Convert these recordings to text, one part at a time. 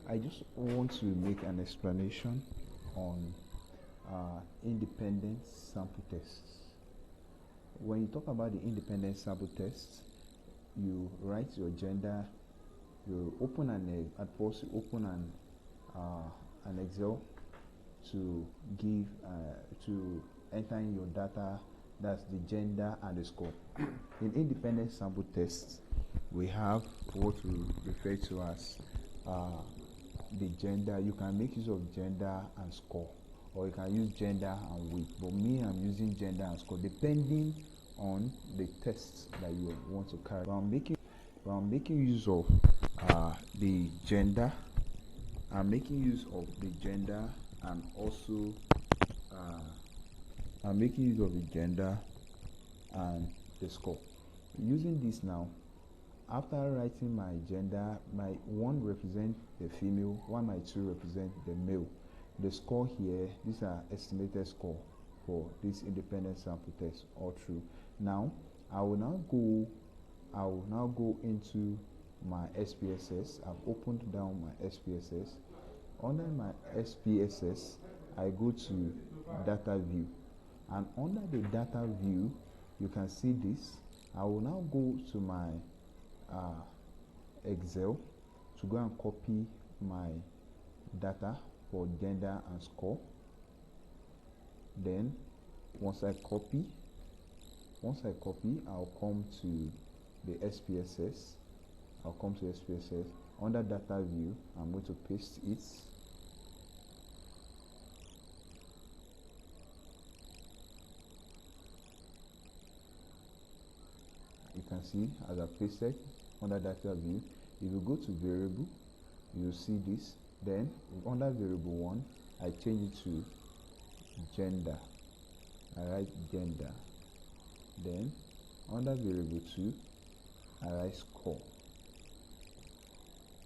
I just want to make an explanation on independent sample tests. When you talk about the independent sample tests, you write your gender, you open at first you open an Excel to give to enter in your data, that's the gender and the score. In independent sample tests, we have what we refer to as the gender. You can make use of gender and score, or you can use gender and weight, but me, I'm using gender and score depending on the tests that you want to carry. I'm making use of the gender. I'm making use of the gender, and also I'm making use of the gender and the score. Using this now, after writing my gender, my 1 represent the female, while my 2 represent the male. The score here, these are estimated score for this independent sample test, all true. Now I will now go into my SPSS. I've opened down my SPSS. Under my SPSS, I go to data view, and under the data view you can see this. I will now go to my Excel to go and copy my data for gender and score. Then once I copy, I'll come to the SPSS. Under data view, I'm going to paste it. You can see as I pasted under data view. If you go to variable, you will see this. Then under variable 1, I change it to gender. I write gender. Then under variable 2, I write score.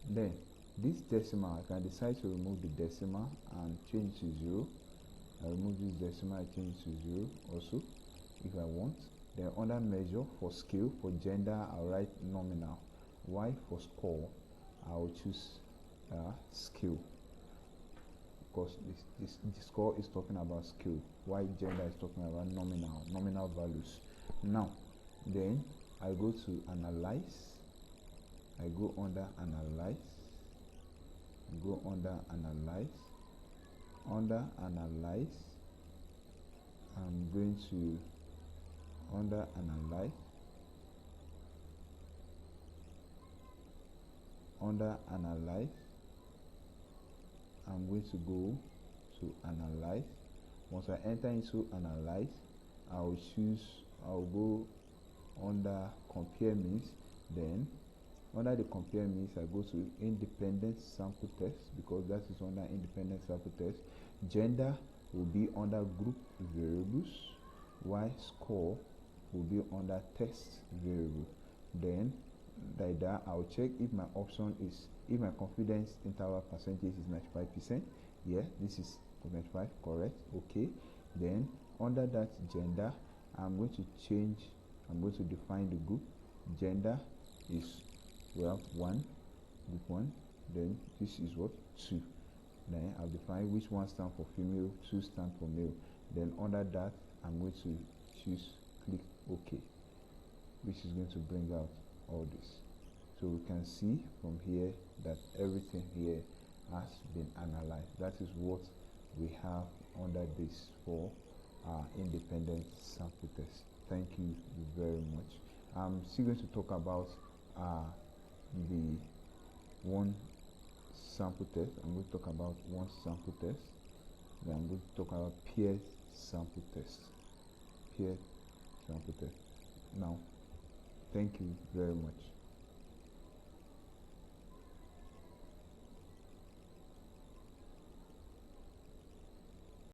Then this decimal, I can decide to remove the decimal and change it to 0. I remove this decimal, I change it to 0 also if I want. Then under measure, for scale, for gender, I'll write nominal. While for score, I'll choose scale, because this score is talking about scale, while gender is talking about nominal values. Now then I go to analyze. I go under analyze. Under analyze, I'm going to under analyze. I'm going to go to analyze. Once I enter into analyze, I'll go under compare means. Then under the compare means, I go to independent sample test, because that is under independent sample test. Gender will be under group variables, while score will be under test variable. Then like that, I'll check if my option is, if my confidence interval percentage is 95%. Yeah, this is 95, correct. Okay. Then under that gender, I'm going to define the group. Gender is, we have 1, group 1. Then this is what, 2. Then I'll define which one stands for female, 2 stand for male. Then under that, I'm going to choose click OK, which is going to bring out all this. So we can see from here that everything here has been analyzed. That is what we have under this for our independent sample test. Thank you very much. I'm still going to talk about the one sample test. I'm going to talk about one sample test. Then I'm going to talk about paired sample test. Now, thank you very much.